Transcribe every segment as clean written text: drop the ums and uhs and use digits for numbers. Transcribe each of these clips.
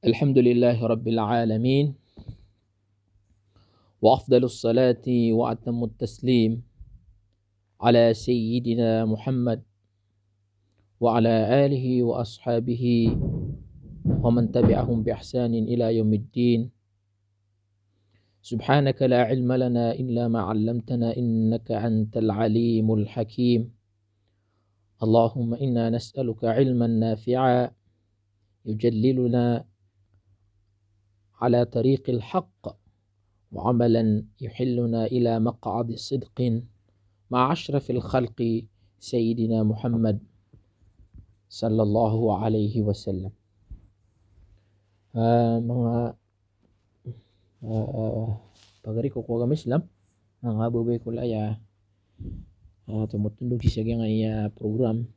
الحمد لله رب العالمين، وأفضل الصلاة وأتم التسليم على سيدنا محمد وعلى آله وأصحابه ومن تبعهم بإحسان إلى يوم الدين. سبحانك لا علم لنا إلا ما علمتنا إنك أنت العليم الحكيم. اللهم إنا نسألك علما نافعا يجللنا على طريق الحق، وعملا يحلنا إلى مقعد صدق مع أشرف الخلق سيدنا محمد صلى الله عليه وسلم. Mga pagari ko ko Islam nga babay ko laya tumutundog siya nga program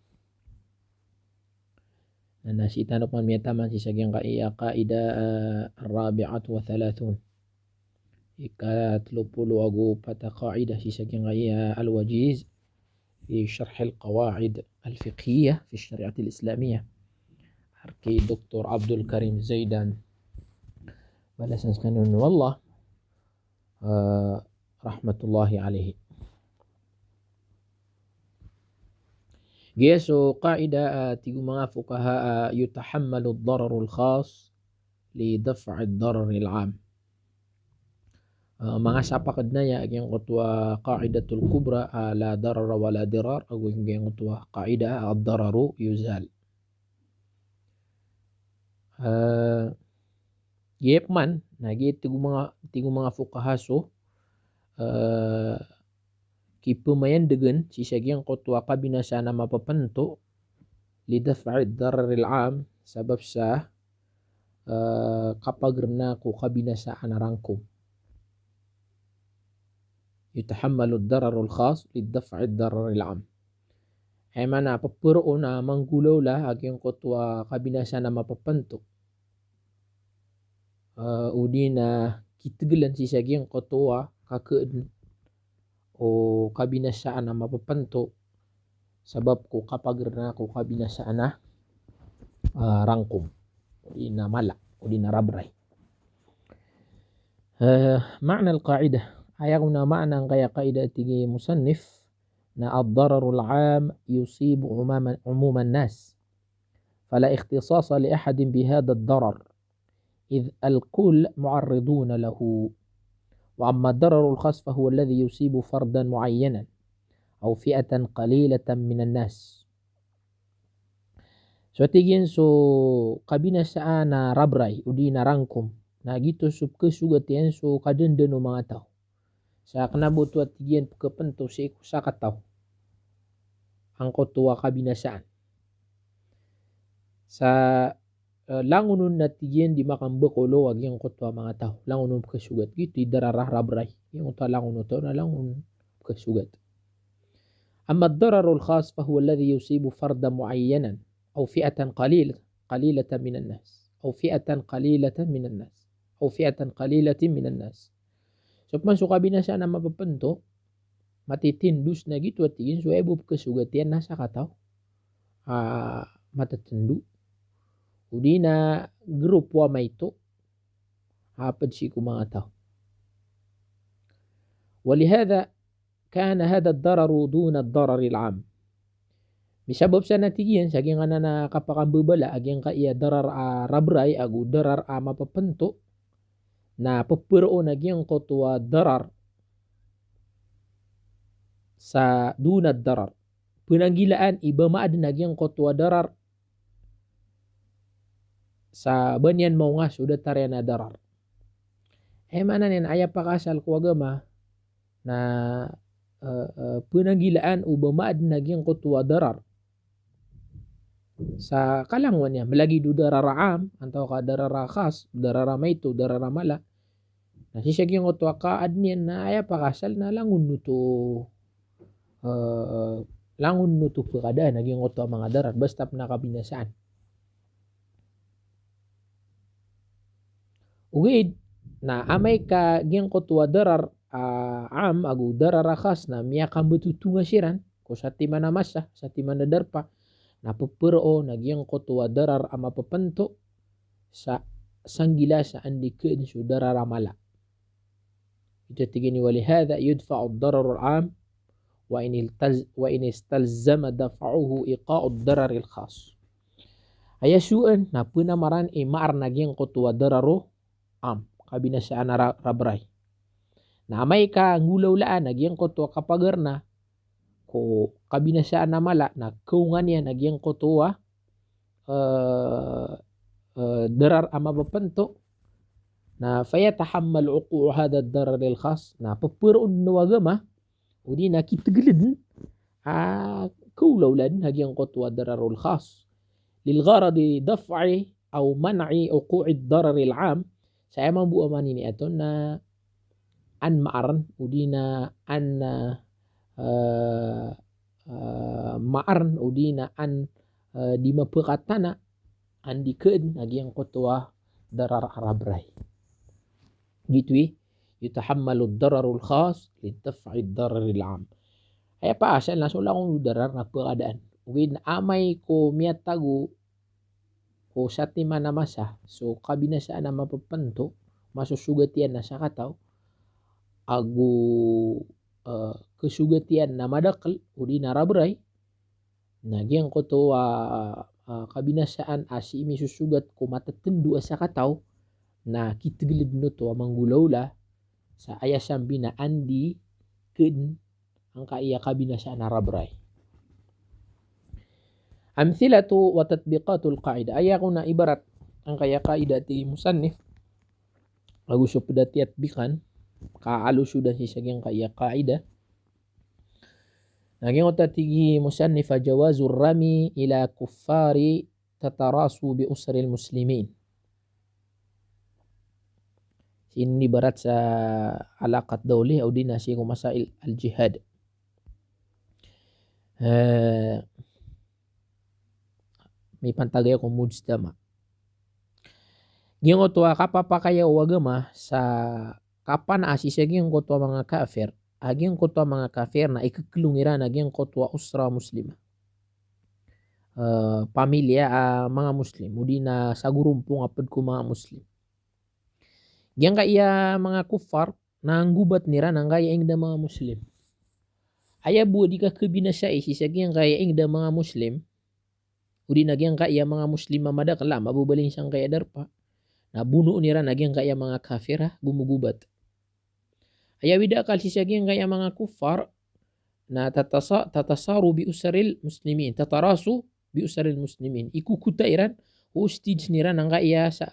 na nasita na pa miya taman siya nga qaida الرابعة والثلاثون ika-30 pata qaida siya nga الوجيز في شرح القواعد الفقهية في الشريعة الإسلامية أركي دكتور عبد الكريم زيدان بلسن سكنون والله رحمة الله عليه. جيسو قاعدة تيجو mga فقهاء يتحمل الضرر الخاص لدفع الضرر العام. Mga sapakad na ya aging kutwa qaidatul kubra la darara wala dirar aging kutwa qaida ad-dararu yuzal. Yep man nagi tigu mga fuqahaso kipumayan degen sisagyang kutwa kabinasa na mapapanto lidaf'i ad-darar al-'am sabab sa kapag rena ko kabinasaan na rangkum. يتحمل الضرر الخاص للدفع الضرر العام. Ay mana papuro na manggulaw la aging kutwa kabinasa na mapapanto. Udi na kitgilan si saging kutwa kakeed o kabinasaan na mapapanto sabab ko kapag na ko kabinasaan na rangkum udi na mala udi na rabray. معنى القاعدة ayakuna ma'na kaya qaida tigi musannif na ad-dararul 'am yusibu umuman nas fala ikhtisasa li ahadin bihadha ad-darar idh al-kull mu'arridun lahu wa amma ad-dararul khas fa huwa alladhi yusibu fardan mu'ayyanan aw fi'atan qalilatan minan nas. So tigin so kabinasaan na rabray udi na rangkum na gitu sub kesugat yan so kadenden o mga tao sa kanabuto at tigian pagkapanto sa sa kataw ang kutwa kabinasaan sa langunon na tigian di makambakolo wag yung kutwa mga tao langunon pagkasugat gitu idararah rabray yung kutwa langunon to na langunon pagkasugat. Amma ad-dararul khas fa huwa alladhi yusibu fardan mu'ayyanan aw fi'atan qalilatan minan nas aw fi'atan qalilatan minan nas aw fi'atan qalilatin minan nas. So man so kabinasaan na mapapanto matitindus na gitu at tigin so ebo kasugatian nasa kataw matatendu udi na grup wa maito hapad si mga tao. ولهذا كان هذا الضرر دون الضرر العام bisabab sa natigian sa aging na kapakambubala aging kaya darar rabray agu darar mapapanto na papuro naging kutwa darar sa dunad darar penanggilaan iba maad naging kutwa darar sa banyan mau nga sudah tarya na darar mana nin aya pakasal ko agama na penanggilaan uba maad naging kutwa darar sa kalangwan niya malagi do darara am antaw ka darara khas darara maito darara mala na sisyag yung kutwa kaad niyan na aya pakasal na langun nuto pagada naging kutwa mga darar basta nakabinasaan ugid na amay ka gyang kutwa darar am agu darara khas na miya kambututunga siran ko sa timana masa sa timana darpa napupuro nagyang kutwa darar mapapanto sa sanggilasa andi keun su darara mala. Ita tigini walihada yudfa'u ad-darar al-'am wa in istalzama daf'uhu iqa'u ad-darar al-khas. Aya suan na puna maran maar naging kotua dararo am kabinasaan rabray. Na amay ka ngulawlaan naging kotua kapagarna ko kabinasaan na mala na kaungan yan naging kotua darar ama bapanto na fayatahammal uquu hada ad-darar al-khas na papurun nawagama udi na kitgilid كولولن هجين قطوة ضرر الخاص للغرض دفع أو منع وقوع الضرر العام saya mampu amani ni ato na an maaran udina an maaran udina an di mapekatana an dikeun haging qotwa darar arabrai gitu yutahammalu ad-dararul khas lidaf'i ad-dararil 'am. Ay pa asal na sula kong darar na peradaan. Win amay ko miat tagu ko sati mana masa. So kabinasaan na mapapanto masusugatian na sa kataw agu kesugatian na madakal udi narabray nagyang ko to kabinasaan asi imi susugat ko matatendu sa kataw na kitigilid no to manggulawla sa ayasambi na andi ken ang kaiya kabinasaan na rabray. Amthilatu wa tatbiqatul qaida. Aya ko na ibarat ang kaya kaida ti musannif. Agusyo pedati at bikan kaalo sudah sisagyang kaya kaida. Naging tigi musannif jawazur rami ila kuffari tatarasu bi usril muslimin. Ini barat sa alaqat dawli au dinasi ko masail al-jihad. May pantagay ko mujtama. Gingo to kapapakaya wagama sa kapan asisaging ko to mga kafir. Aging ko to mga kafir na ikaklungiran aging ko to usra muslima. Pamilya mga muslim. Mudi na sa gurumpong apad ko mga muslim. Gyan kaya mga kufar na ang gubat nira nang kaya ingda mga muslim. Aya buo di ka kabinasa isisagyan kaya ingda mga muslim. Udi nagyang kaya mga muslim mamadakala mabubaling siyang kaya darpa. Nabuno nira nagyang kaya mga kafira gumugubat. Aya widakal sisagyan kaya mga kufar na tatasaru bi usaril muslimin. Tatarasu bi usaril muslimin. Ikukutairan o stage nira nang kaya sa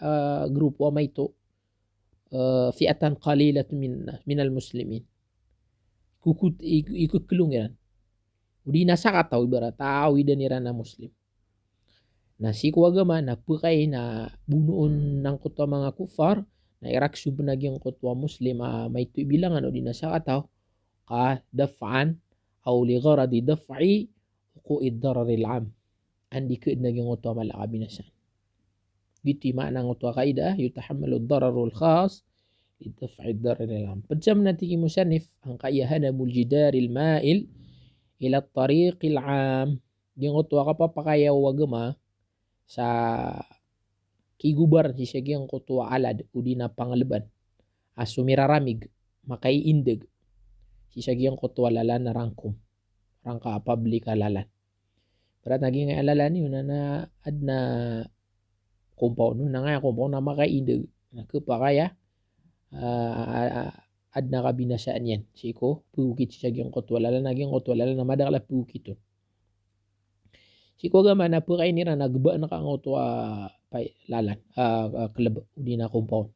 grupo amay to. Fi'atan qalilat min al-muslimin. Ikukulong yan. Udi nasa kataw ibarat tao idanira na muslim. Na si kuwagama na pukay na bunuon ng kutwa mga kufar na iraksub nagyang kutwa muslim may ito ibilangan udi nasa kataw ka daf'an aw li gharadi daf'i uqu'id dararil 'am. Andi keud nagyang kutwa malakabinasan. Gitu makna ng utwa kaida yutahammalu ad-dararul khas lidaf'i ad-dararil 'am. Pajam nanti musannif ang kayahanamul jidaril ma'il ila at-tariqil 'am. Yung utwa kapapakaya wagama sa kigubar si sagyang kutwa alad udi na pangalaban. Sumiraramig makaiindig si sagyang kutwa lalan na rangkum. Rangka public alalan. Pero naging alalan yun na adna compound no nga compound na makaiindig nakapakaya adna kabinasaan yan siko pukit siya gyang kotwala naging kotwala na madakla pukit siko gama na pukay nira nagba na kang otwa pay lalan club udi na compound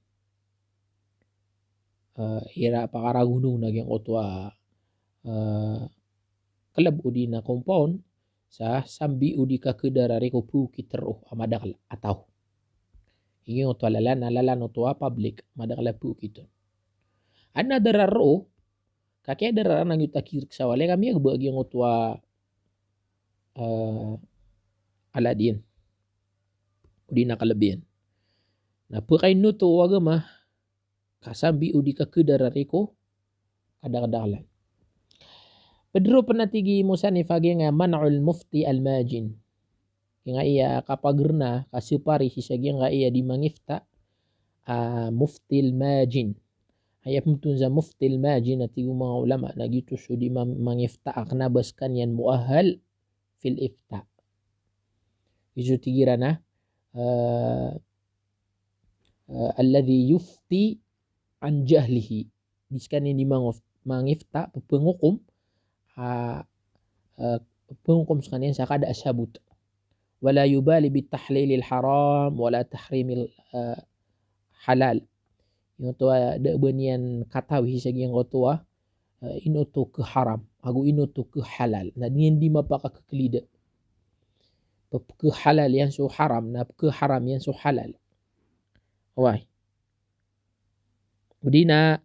ira pakaragunong naging otwa club udi na compound sa sambi udi ka kedarari ko pukit ro amadakla ataw ingin otwa lalan otwa public madakla pukit ana dararo kakya darara nang yutakir sa wala kami agbagi ang otwa aladin udi nakalabian na pukay nuto wagama kasambi udi ka kedarari ko kadakadalan Pedro penatigi musanif nga man'ul mufti al-majin nga iya kapagerna kasupari si nga iya di mangifta muftil majin. Hayap mtunza muftil majin na tigo mga ulama na gitu sudi mangifta akna baskan yan muahal fil ifta. Isu tigirana alladhi yufti an jahlihi. Biskan ini mangifta pengukum pengukum sekalian sakada ashabut. Wala yubali bitahlilil haram wala tahrimil halal. Yung tua da benian katawi sagi yang tua inutu ke haram agu inutu ke halal na dian di mapaka kekelida ke halal yang so haram na ke haram yang so halal wai udina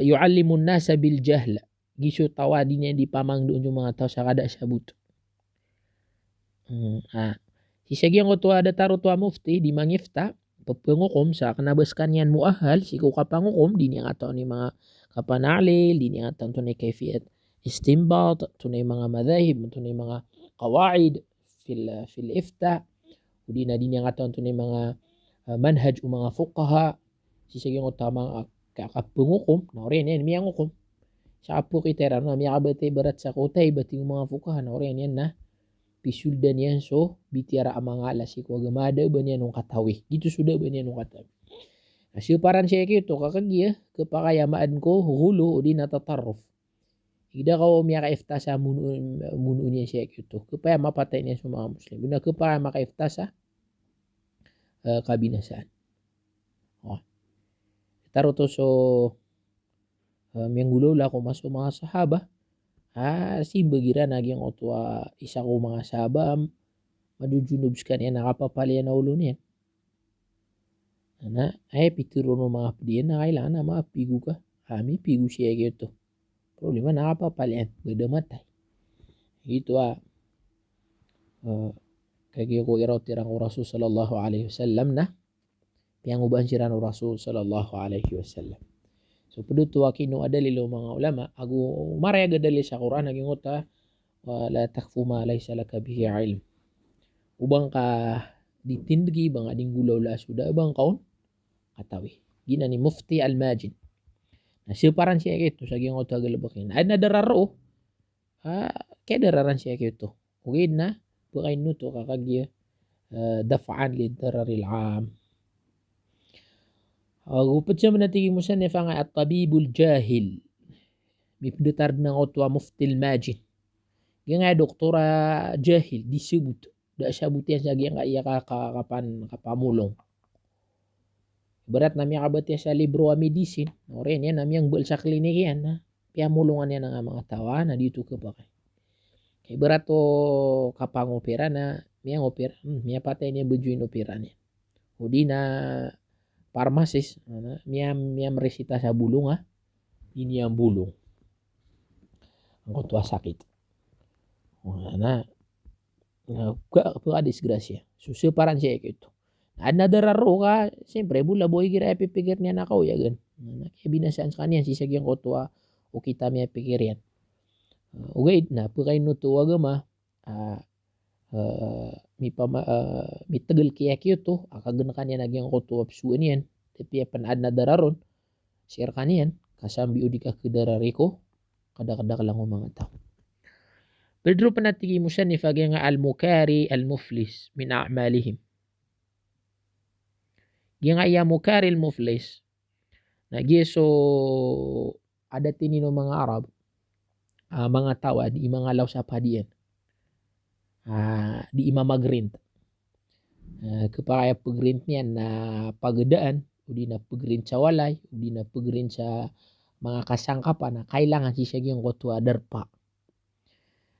yu'allimun nasa bil jahl gisu tawadinya di pamang doon yung mga tao sa kada sabut si sagi yang tua ada taruh tua mufti di mangifta pengukum sa kanabaskan yan muahal siku kapangukum di niya atau ni mga kapanalil di niya atau tunay kayfiyat istimbat tunay mga madhahib tunay mga qawaid fil ifta di na di niya atau tunay mga manhaj o mga fuqaha sisagi ng utama kapangukum na rin yan miyang ukum sa apo kitera na miya kabate barat sa kotay bating mga fuqaha na rin yan na pisuldan yan so bitiara amangala si ko gamada ba niya nung katawi gitu sudah ba niya nung katawi siuparan siya kito kakagya kapakayamaan ko hulo o di natatarruf ida ka miya kaifta sa munu niya siya kito kapaya mapatay niya sa mga muslim bina kapaya makaifta sa kabinasaan taro to so miyang gulo la ko maso mga sahaba si bagira naging otwa isa ko mga sabam madujunubs ka niya nakapapalya na ulo niya na ay pituro no mga padiyan na kailangan na maapigo ka kami pigo siya kito problema nakapapalyan badamatay ito kaya ko iraw tirang Rasul sallallahu alaihi wasallam na piyang uban siran Rasul sallallahu alaihi wasallam. So pedutu wakino adalilo mga ulama agu maray gadali sa Quran naging uta wala takfu ma laysa laka bihi ilm. Ubang ka ditindgi bang ading gulaw la suda bang kaon katawi. Gina ni Mufti Al-Majid. Na siparan siya kito sa ging uta galabakin. Ay nadararo kaya dararan siya kito. Ugid na bukain nuto kakagya dafaan li dararil am. Gupat siya manatigi mo siya nefanga at tabibul jahil. Mipdetar ng otwa muftil majin. Yung nga doktora jahil, disibut. Da siya butihan siya yung iya kapamulong. Berat namanya kabat sa libro wa medicine. Oren yan namiyang bel sa klinik yan. Piamulungan yan ng mga tawa na dito ka pa kay. Kaya berat to kapangopera na miyang opera. Miya patay niya bujuin opera niya. O di na farmasis miyam resita sa bulong ini ang bulong ang kutwa sakit na disgrasya susuparan siya ito nadararo ka siyempre bula boy gira ipipigir niya nakaw yagan kaya binasaan sa kanya sisagyang kutwa o kita miya pikir yan ugay na pagkain nutuwa gama mi tagal kaya kito akagan kanya naging koto apsuan yan tapi panad na dararon share kaniyan kasambi udi ka kedarari ko kada-kada lang mga tao Pedro panatigi mo siya ni fagay nga al-mukari al-muflis min a'malihim nga iya mukari al-muflis nagiso ada tinino mga Arab mga tawa di mga law sa padiyan di imamagrint kapaya pagrint niyan na pagdaan udi na pagrint sa walay udi na pagrint sa mga kasangkapan na kailangan siya yung kotwa darpa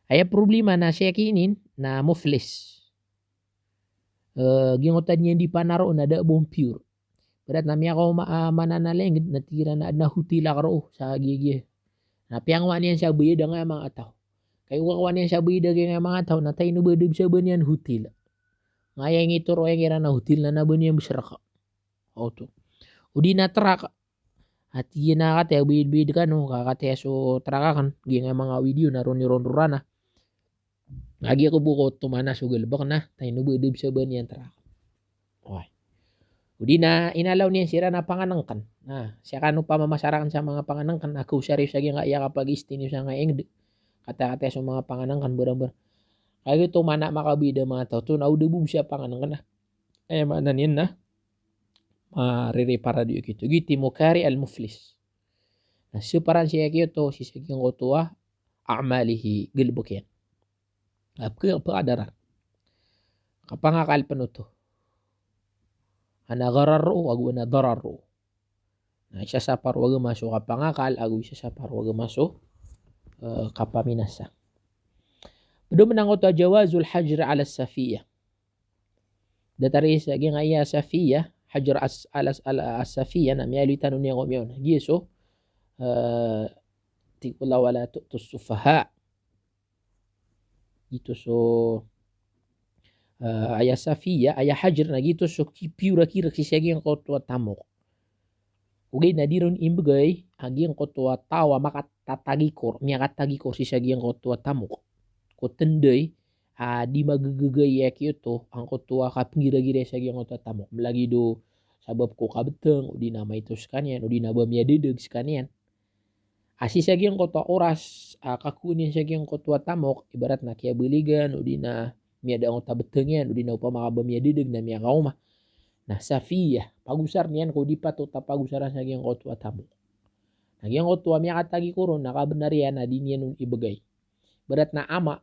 ay problema na siya kinin na muflis gingotan niya di panaro na da bom pure berat nami ako mananaleng natira na hutila karo sa gigi na piangwa niyan siya buyeda nga mga tao kay wakawan niyan siya buyeda nga mga tao na tayo nubadib siya ba niyan hutila ngaya yang ituro yang kira na hutil na nabo niya bisraka auto udi na traka at yina kate bid ka no kakate so traka kan gi nga mga video na ron rana lagi ako buko tumana so galbak na tayo nubadib sa ba niyan traka okay Udi na inalaw niya sira na panganangkan. Nah, siya kanu pamamasarakan sa mga panganangkan. Ako sari sa nga iya kapag istini sa nga engde. Kata-kata sa mga panganangkan berang-berang. Kaya gitu mana makabida mga tao. To na udah siya panganangkan na. Mana niyan na. Mariri para di gitu. Gitu mukari al-muflis. Nah, separan siya gitu. Si saging kotua. A'malihi. Gilbuk yan. Pagkadaran. Kapangakal penutuh. Ana gararu agu ana dararu. Nah, isa sapar waga masuk kapangakal agu isa sapar waga masuk kapaminasa. Bedo menangot jawazul hajr ala safiyah. Datari sa nga iya safiyah hajr ala safiyah na miali tanun niya ngomiyon. Giso tikula wala tu'tus sufaha. Gitu so aya safiyah aya hajr na gitu so piura kira kisiyagi ang kotua tamok. Ugay nadiron imbagay agi ang kotua tawa makatagikor miakatagikor sisiyagi ang kotua tamok. Ko tenday di magagagay kito ang kotua kapngira-gira siyagi ang kotua tamok. Malagi do sabab ko kabeteng udi na may tos kanyan udi na ba miadedeg kanyan. Asi siyagi ang kotua oras kakunin siyagi ang kotua tamok ibarat na kaya beligan udi na miada ang tabeteng yan udi na upa makabamiadedeg na miya kauma. Nah safiyah pagusar niyan ko di pa to tapagusaran sa gyang kotua tamo. Nagyang kotua miya katagi ko ron nakabenarian na di niya nun ibagay. Berat na ama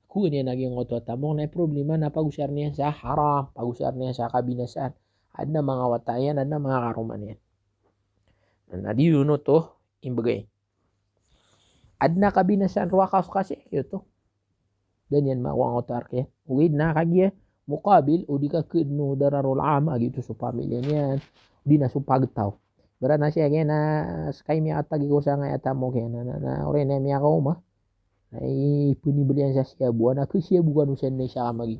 ku niya nagyang kotua tamo na problema na pagusar niya sa haram, pagusar niya sa kabinasaan. Ad na mga watayan, ad na mga karuman yan. Nah di yun to ibagay. Ad na kabinasaan ruwakas kasi ito. Dan yan makuha ko tarke. Uwid na kagya. Mukabil o di ka kudno dararol ama gitu so pamilya niyan di na so pagtaw berat na siya na skay mi atagi ko sa nga atamo kaya na ore na mi ako ma ay punibelian sa siya buwan na ku siya bukan usen na siya magi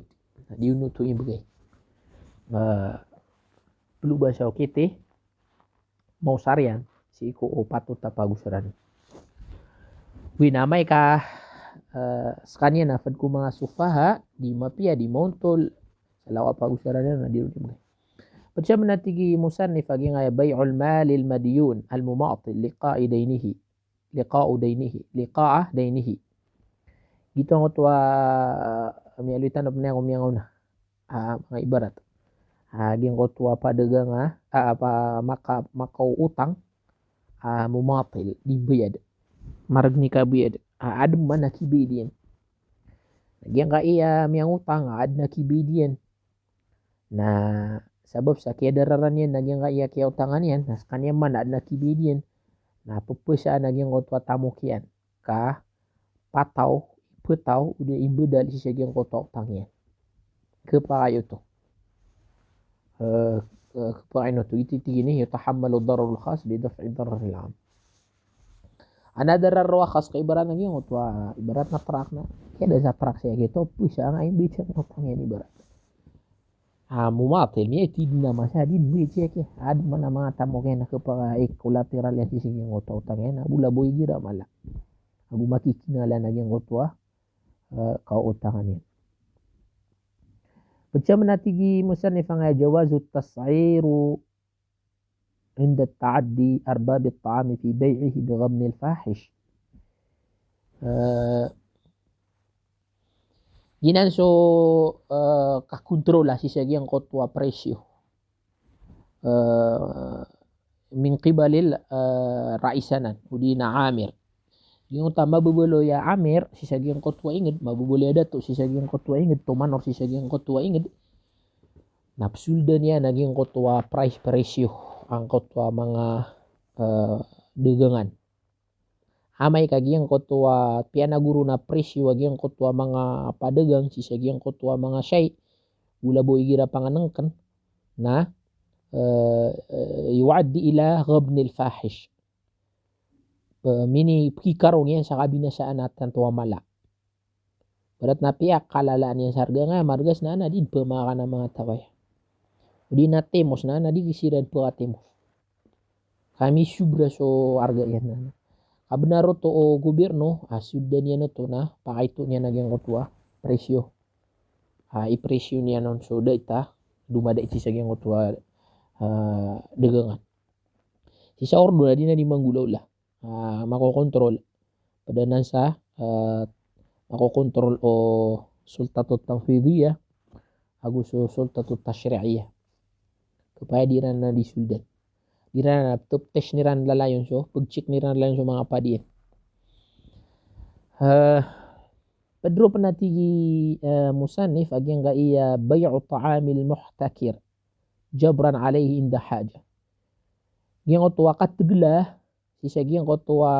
di uno to ibigay perlu bahasa kite mau sarian si ko o patut tapagusaran winamay ka sekalian nafad ko mga sufaha di mapia di montol lawa pagusaran na di rin. Pagsiya manatigi musannif agi nga bay'ul mal al madiyun al mumatil liqa'a daynihi. Gito ang utwa mialutan na panyang umiyangaw na mga ibarat. Agi ang utwa padaga nga makaw utang mumatil di bayad. Maragni ka bayad. Adam man nakibidin. Nagyang ka iya miyang utang ad nakibidin. Na sabab sa kaya dararan yan nagyang kaya kaya utangan yan nas kanya man na nakibidin na pupusya nagyang kotwa tamok yan ka pataw udah imbedal siya gyang kotwa utang yan kepayo to kepayo to ititigini yatahammalu dararul khas li daf'i dararil am ana darar khas ka ibarat nagyang kotwa ibarat na trak na kaya da sa trak siya gitu pusya nga imbedal utang yan ibarat mumatil mi ti na masyadin mi cheke ad mana mga tamo kaya nakapaka collateral yan sisig yung utang yan bula boy gira mala agu makikinala na yung utwa kautangan yan pagsiya manatigi musannif nga jawazu tas'iru عند التعدي أرباب الطعام في بيعه بغض الفاحش ginan so kakontrola si siya ang kotwa presyo min qibalil raisanan udi na amir yung tama bubulo ya amir si siya ang kotwa inged mabubulo ya dato si siya ang kotwa inged tumanor si siya ang kotwa inged napsulda niya naging kotwa price presyo ang kotwa mga dagangan amay kagyang kotwa pianaguro na presyo agyang kotwa mga padagang sisagyang kotwa mga shay gula boy gira panganangkan na yuaddi ila ghabnil fahish mini kikarong yan sa kabinasaan natin tuwa mala barat na piyak kalalaan yan sa harga nga margas na din pamaka na mga taway di na temos na di kisiran po atemos kami subra so harga yan na Abnaro to o gobyerno, sudan niya na to na pakaito niya nagyang kotwa, presyo. I-presyo niya nun so data, dumada iti sa gyang kotwa dagangan. Sisa ordo na di na di manggulaw lah. Makokontrol. Padanan sa makokontrol o sultatut tanfidiyah agus sultatut tashri'iyah. Kapaya di na disuldan. Di na tuptesh ni ran lalayon so. Pagchik ni ran lalayon so mga padiyan. Pedro penatigi musannif agyang ga iya bay'u ta'amil muhtakir jabran alaihi inda haja. Gyang otwa katglah sisa gyang otwa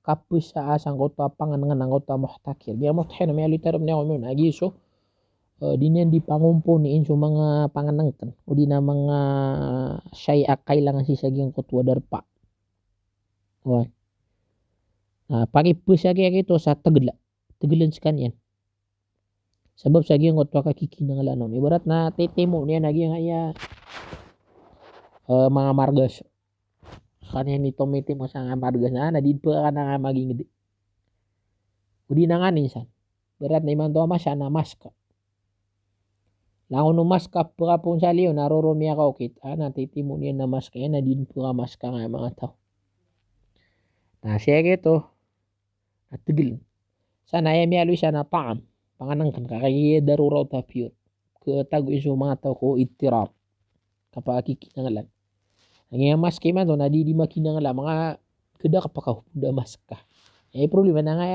kapus sa asang otwa panganangan ang otwa muhtakir. Gyang muhtakir may alitarom niya ko agi so di niyan di pangumpo niin so mga panganangkan o di na mga syai'a kailangan sisa gyang otwa darpa. Okay. Pakipus sa kaya ito sa tegelan sekalian. Sebab sa gyang otwa kakiki ng alanon. Ibarat na tetemo niya nagyang ay mga margas. Kanya ni tomete mo sa nga margas na di pa ka na nga maging di. Udi na nga ninsan. Berat na iman to masya na maska. Langon no maska pa po sa liyo naroromia ka okit. Tetemo niya na maska yan na di pa ka maska nga mga tao. Na siya ito at tigil. Sana ay miyalo siya na taam. Panganangkan kakaya daruraw ta pure. Katago iso mga tao ko itirap. Kapag kikinangalan. Ang maske man to na di makinangalan mga kada kapakaw da maska. Problema na nga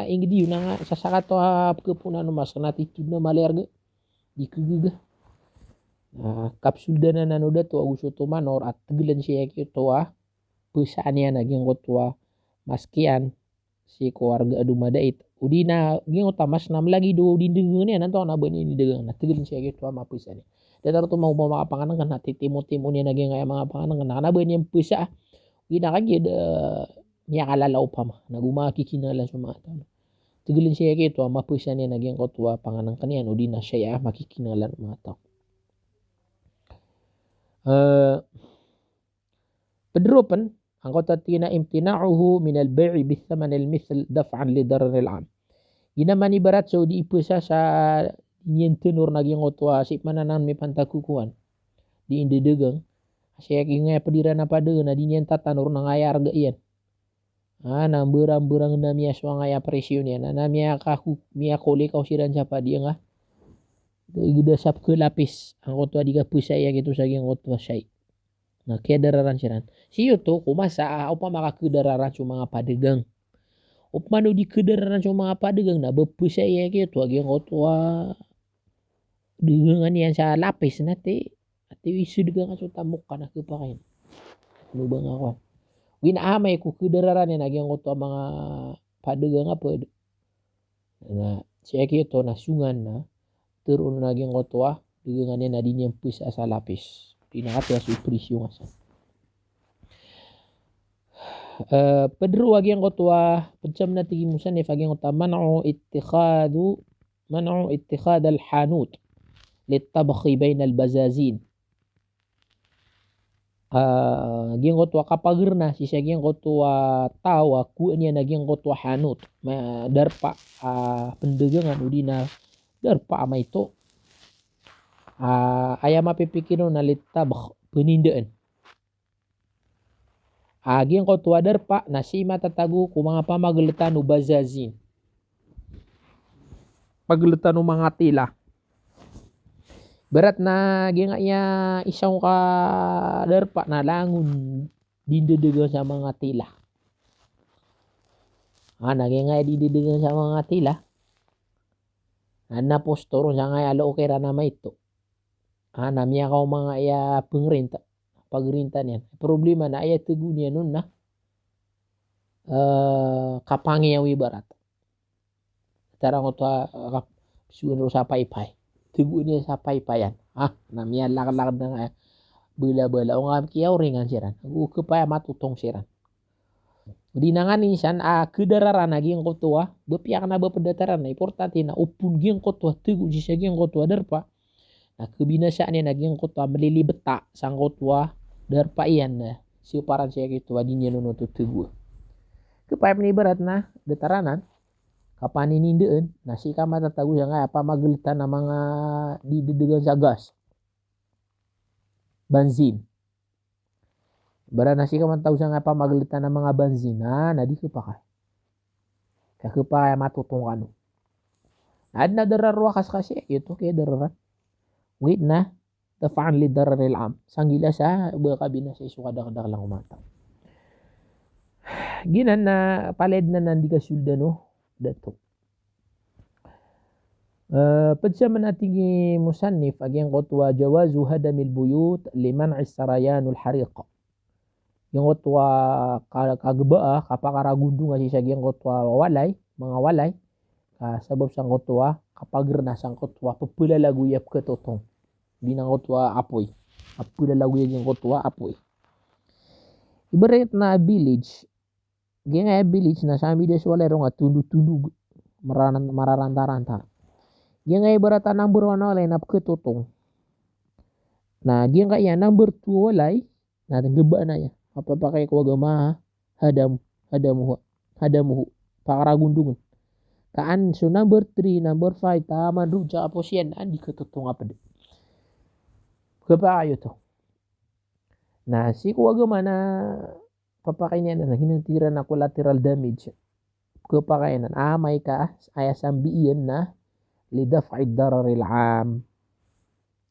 ingidi yun na nga sasaka to kapunan no maska natitib na malerga. Di kugiga. Kapsulda na nanoda to agusto to manor at tigilan siya kito pusaan niya naging kotwa maskian si keluarga adumadait. Udi na ging utamas nam lagi do dindengan niya nanto na bani ni dagang na tigilan siya kito mapusan niya. Datar to mau mga panganang na titimo-timo niya naging nga mga panganang na ba niya pusa. Ina kagid niya kalalaw pa ma. Nagumakikinalan sa mga tao. Tigilin siya kito mapusa niya naging kotwa panganang kaniyan o di na siya makikinalan mga tao. Pedropan ang kotatina imtina'uhu min al-bay'i bithaman al-mithl daf'an li darar al-'am. Ginaman ibarat so di ipusa sa niyan tenor naging otwa si mananan may pantakukuan di indedegang siya kingay padira na pada na di niyan tatanor na ngayar ga iyan na berang-berang na miya so ngaya presyo niya na miya kahu miya kole kau siran siapa dia nga gida sap ke lapis ang otwa di kapusa iya gitu saging otwa syai na kaya dararan siran siyo to kumasa upa makakudararan so mga padegang upmano di kedararan so mga padegang na bepusa iya gitu aging otwa dengan yan sa lapis nati at isu dengan so tamok ka na kupakain lubang ako winaamay ko kudararan yan nagyang ko to mga padagang apa na siya kito na sungan na turun nagyang ko to dengan yan na din yung pusa sa lapis pinakati sa presyo nga sa Pedro agyang ko to padsam na tigimusan if agyang ko to man'u ittikhad al-hanut للطبخ بين البزازين gyang kotwa kapagirna si siya gyang kotwa tawa ku niya nagyang kotwa hanut darpa pendagangan udi na darpa ama ito aya mapipikino na litabakh penindaan gyang kotwa darpa na si matatago ku mga pamagalitan o bazazin pagalitan o mga tila berat na gingaya isang ka darpa na langun dindedegan sa mga tila. Nagingaya dindedegan sa mga tila. Napostoro sa nga alo okay ra naman ito. Namiya ka mga iya pagrinta niyan. Problema na ay tugo niya nun na kapangiyawi barat. Tarang ko to suwan sa paypay. Tugo niya sa paypayan. Namiya lakad-lakad na nga bala-bala. O nga kiyaw ringan siran. Ukupaya matutong siran. Di na nga ninsan, kedararan na giyang kotua. Bapiyak na bapedataran na. Importante na upun giyang kotua. Tugo siya giyang kotua darpa. Na kebinasaan niya na giyang kotua. Melilibeta sang kotua darpa iyan na. Siuparan siya kotua. Di niya nunuto tugo. Kupaya penibarat na dataranan. Kapaninindaan na si ka matatago siya nga pamagalitan ng mga didedegan sa gas. Benzin. Barana si kaman tahu sa nga pamaglitan ng mga banzina na di kepakai. Kakepaya matutong kanu. Ad na dararwa kasi ito kaya dararan. Wait na dafa'an li dararil am. Sanggila sa kabina sa isu kadak lang umata. Ginan na paled na nandi ka sulda no dato. Padsa man ating musannif agyang qotwa jawazu hadamil buyut liman'i sarayanul hariq. Yung qotwa kagbaa kapakaragundung asi sa agyang qotwa walay, mga walay sabab sang qotwa kapag renasang qotwa pepelalaguyap ketotong. Di nang qotwa apoy. Pepelalaguyap yung qotwa apoy. Ibarat na village. Gaya village na sami des walay ro nga tundug-tundug mararanta-ranta. Yang ay barata number 1 walay na ketotong. Nah, yang kaya number 2 walay na geba na ya. Apa pakai ko agama hadamuhu pakaragundungan. Kaan so number 3, number 5 taman ruja apo siyan di ketotong apa de. Kepayo to. Nah, si ko agama na papakai niya na hinantiran na collateral damage. Kepakainan may ka ayasambiyan na lidaf'id dararil am.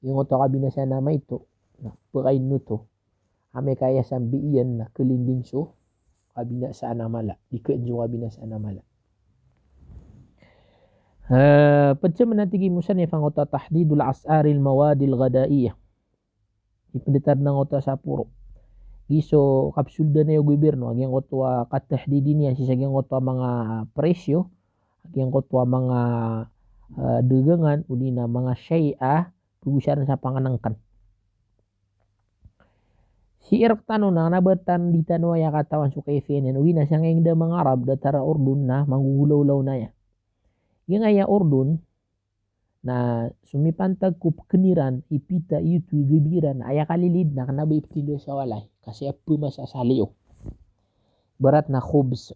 Yung ito kabinasya na may ito, na pakain nuto, may kaya sambiyan na kelinding so, kabinasya na mala, ikanjo kabinasya na mala. Padsa manatigi mo sa nifang ota tahdidul as'aril mawadil gadaiyah. Ipendetar ng ota sa puro. Giso kapsulda na yung gobyerno, agyang ota katahdidin niya, sisagyang ota mga presyo, agyang ota mga dagangan uli na mga syai'ah pugusan sa panganangkan. Si Iraq tano na nabatan di tano ya katawan suka FNN uli na siya ngayon da mga Arab datara Urdun na manggugulaw-law na ya. Yung nga Urdun na sumipantag kup keniran ipita itu gebiran aya kalilid na kanaba iptido sa walay kasi apu masasaliyo. Barat na khubs.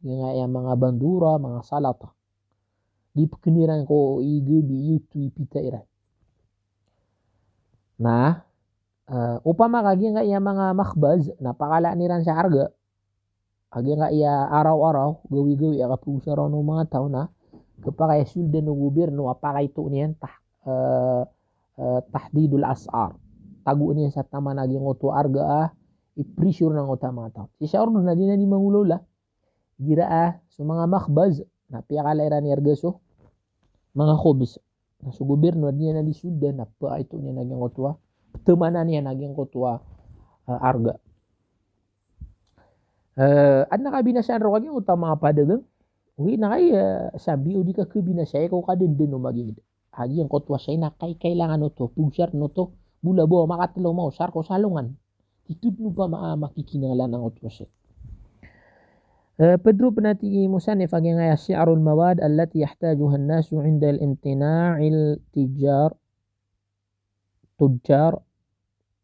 Yung nga mga bandura, mga salata. Di pekeniran ko igebi yutu ipita ira. Nah, upama kagi nga iya mga makhbaz napakala niran sa harga. Kagi nga iya araw-araw gawi-gawi akapusa raw ng mga tao na kapag sulda ng gobyerno apakay ito niyan tahdidul as'ar. Tagu niyan sa tama naging oto arga i-pressure ng mga tao. Si sa ordo na di mangulula gira so mga makhbaz napakala ira ni argaso mga khubs na sa gobyerno niya na disulda na pa ito niya naging kotwa temanan niya naging kotwa arga at nakabinasaan ro kaging utama mga padagang uwi na kay sabi o di ka kabinasaya ko kadenden no maging hagi ang kotwa siya na kailangan no to pugsar no to bulabo makatlo mo sar ko salungan itud no pa makikinanglan ang kotwa siya. Pedro penati musannif agyang syi'arul mawad allati yahtajuha an-nasu 'inda al-imtina'il tujjar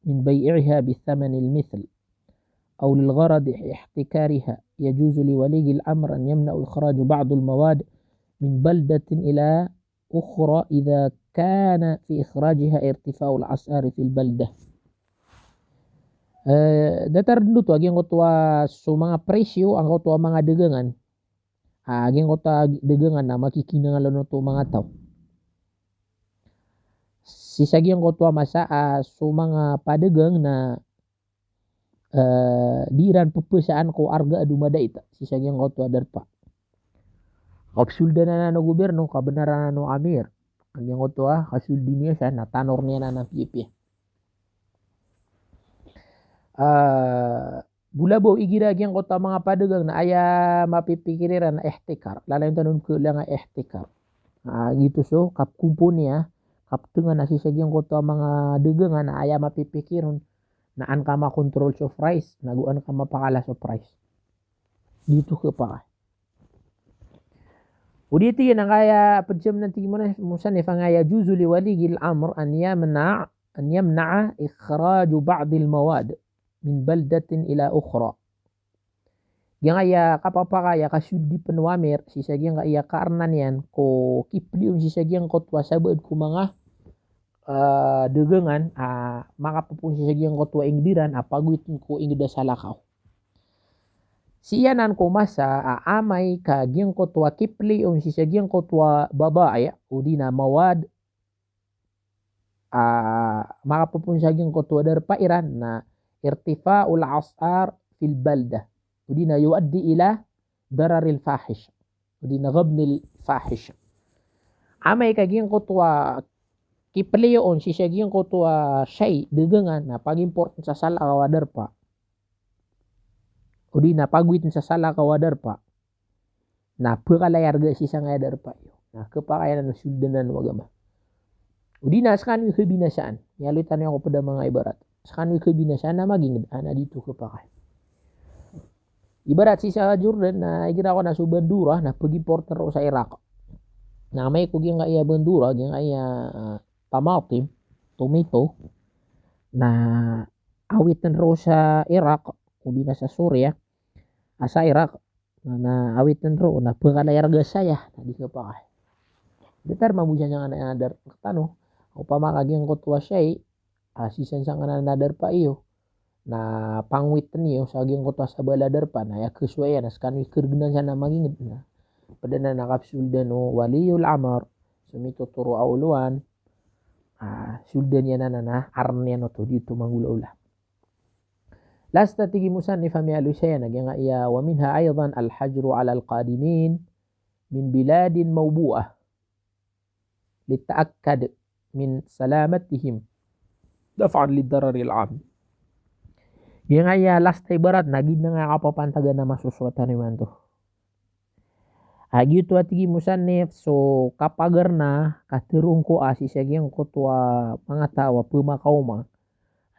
min bay'iha bi-thaman al-mithl aw lil-gharad ihtikariha yajuzu li wali al-amr an yamna'u ikhraj ba'd al-mawad min baldatin ila ukhra idha kana fi ikhrajiha irtifa'u al-as'ar fi al-baldah. Datar dulu to agyang kotwa so mga presyo ang kotwa mga dagangan agyang kotwa dagangan na makikinangalan no to mga tao sisagyang kotwa masa so mga padagang na diran pupesaan ko arga dumada ita sisagyang kotwa darpa kapsulda na no gobyerno kabenaran no amir agyang kotwa kasuldi niya sa na tanor niya na pipi. Bulabo igira gyang kota mga padagang na aya mapipikiran na ihtikar lalayon tanon ko lang ihtikar gitu so kapkumpo niya kaptungan na sisagyang kota mga dagangan na aya mapipikiron na an ka makontrol so price naguan ka mapakala so price dito ka pa udito yun ang kaya padyam ng tingin mo na musanif ang kaya juzu li waligil amr an yamna'a ikhraju ba'dil mawad min baldatin ila ukhra. Yang kaya kapapakaya kasuldi penwamer sisagyang kaya karnan yan ko kiplium sisagyang kotwa sabad ko mga degengan maka pupun si sagiang kotua ingdiran apaguit ko ingda salakaw. Siyanan ko masa amay kagiang kotua kipli on si sagiang kotua babae udina mawad maka pupun sagiang kotua darpairan na irtifa'ul as'ar fil balda udina yuaddi ila dararil fahish udina ghabnil fahish. Amay kagiang kotua kipleo on si sagiang kotua shay degengan na pag-import sa sala kawadar pa o di na pagwit sa sala kawadar pa na pakalayar ga si sang adar pa yo na kepakayan na sudanan wagama o di na sakan wi kebinasaan yalutan ako pada mga ibarat sakan wi kebinasaan na maging ana dito kepakay ibarat si sa Jordan na igira ko na subandura na pag-import na sa Iraq na may ko gyang kaya bandura gyang kaya tamatim, tomato, na awitan ro sa Iraq, udi na sa Suria, sa Iraq, na awitan ro, na pagkalayar ga saya, na di ka pa kay. Detar mabuja niya nga na anadar, tano, o pamakagyang kutwa siya sisan sa nga na anadar pa iyo, na pangwitan niyo, sa agyang kutwa sa baladar pa, na yakuswaya, na skanwi kirgnan siya na magingid na, pada na nakapsuldan o waliyul amar, sumito turo auluan, suldan yan na aran yan to dito mangula-ula. Last na tigi musan ni Fami Alusaya nagyanga iya wa minha aydan al-hajru ala al-qadimin min biladin mawbu'ah litaakkad min salamatihim daf'an lidarari al-am. Yang iya last na ibarat nagid na nga kapapantaga na masuswatan naman to. Gitu atigi musan ni so kapagar na katirung ko sisagyang ko tua mga tawa pumakauma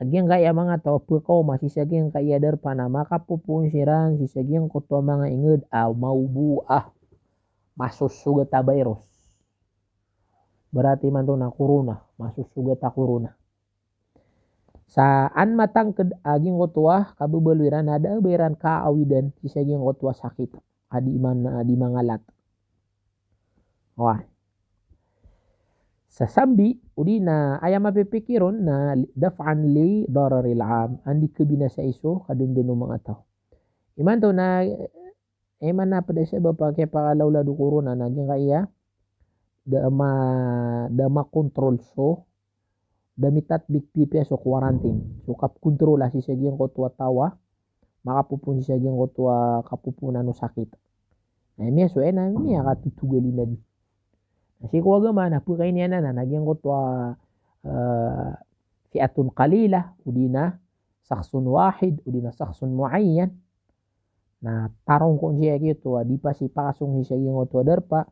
agyang kaya mga tawa pumakauma sisagyang kaya darpa na makapupun siran sisagyang ko tua mga inged maubuah masusugat ta virus berarti man to na corona masusugat ta corona saan matangked agyang ko tua kabubaluiran ada beran kaawidan sisagyang ko tua sakit adi mangalat. Wah. Sa sambi udi na aya mapipikiron na daf'an li dararil am andi kebinasa iso kadendeno mga tao. Iman to na eman na pada siya bapake pakalaw ladu corona naging kaya da ma-control so damitat big pipi so quarantine. So kap kontrol si sagyang ko tua tawa makapupun si sagyang ko tua kapupunan no sakit. Na miya so na miya katutugalin na di. Kasi ko agama na po kayo niya na nagyang ko tua fiatun qalila udina saksun wahid udina saksun muayyan na tarong ko siya gitu di pa si pasong siya yung tua darpa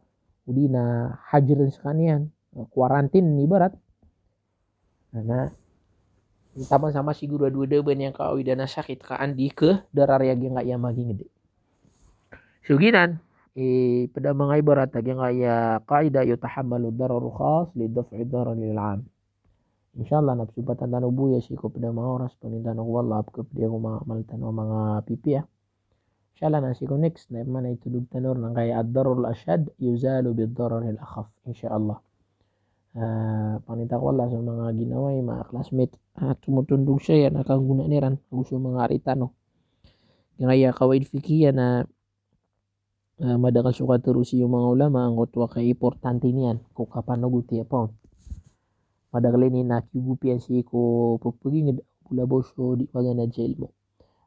udina hajirin sa kanyan quarantine ibarat na taman sama siguro dua-dua yang kau dana sakit ka andi ke darar yang enggak ya maging gede. Suginan pada mga ibarat yang kaya qaida yutahammalu dararu khas li daf'i darar lil 'am. Insyaallah napsubatan tanubu ya siko pada mga oras panindan ko wallah ke pada ko mga mga pipi ya. Insyaallah nasi ko next na mana itulog tanor nang kaya ad-dararul asyad yuzalu bid dararil akhaf insyaallah. Panita ko Allah sa mga ginaway mga classmate tumutundog siya nakaguna niran gusto mga aritano kaya kawaid fikiya na madakal suka terus yung mga ulama ang kutwa kay importante niyan kung kapan naguti pa madakal ini nakigupian si ko pupuging pula boso di pagana jail mo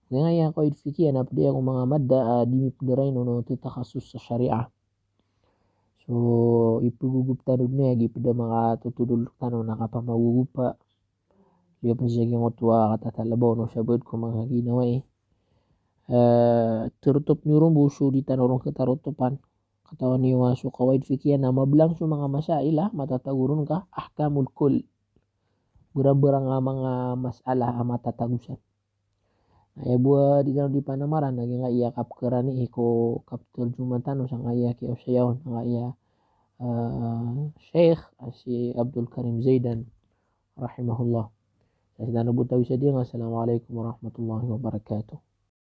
kaya kawaid fikiya na pwede akong mga madda di mipdaray no tutakasus sa syariah. So ipugugup tanod niya pada mga tutudul tanong nakapamagugupa liya pa siya yung otwa katatalabaw no sabad ko mga ginaway turutup nyurong buso di tanorong katarutupan katawan niyo so kawaid fikiyan na mablang so mga masaila matatagurun ka ahkamul kul berang-berang mga masalah matatagusan ay buat di tanong di panamaran naging iya kap kerani ko kap terjuman tanong sang iya kiyo sayaw nga iya Syekh si Abdul Karim Zaidan rahimahullah. Saya sudah nabutawi sa dia. Assalamualaikum warahmatullahi wabarakatuh.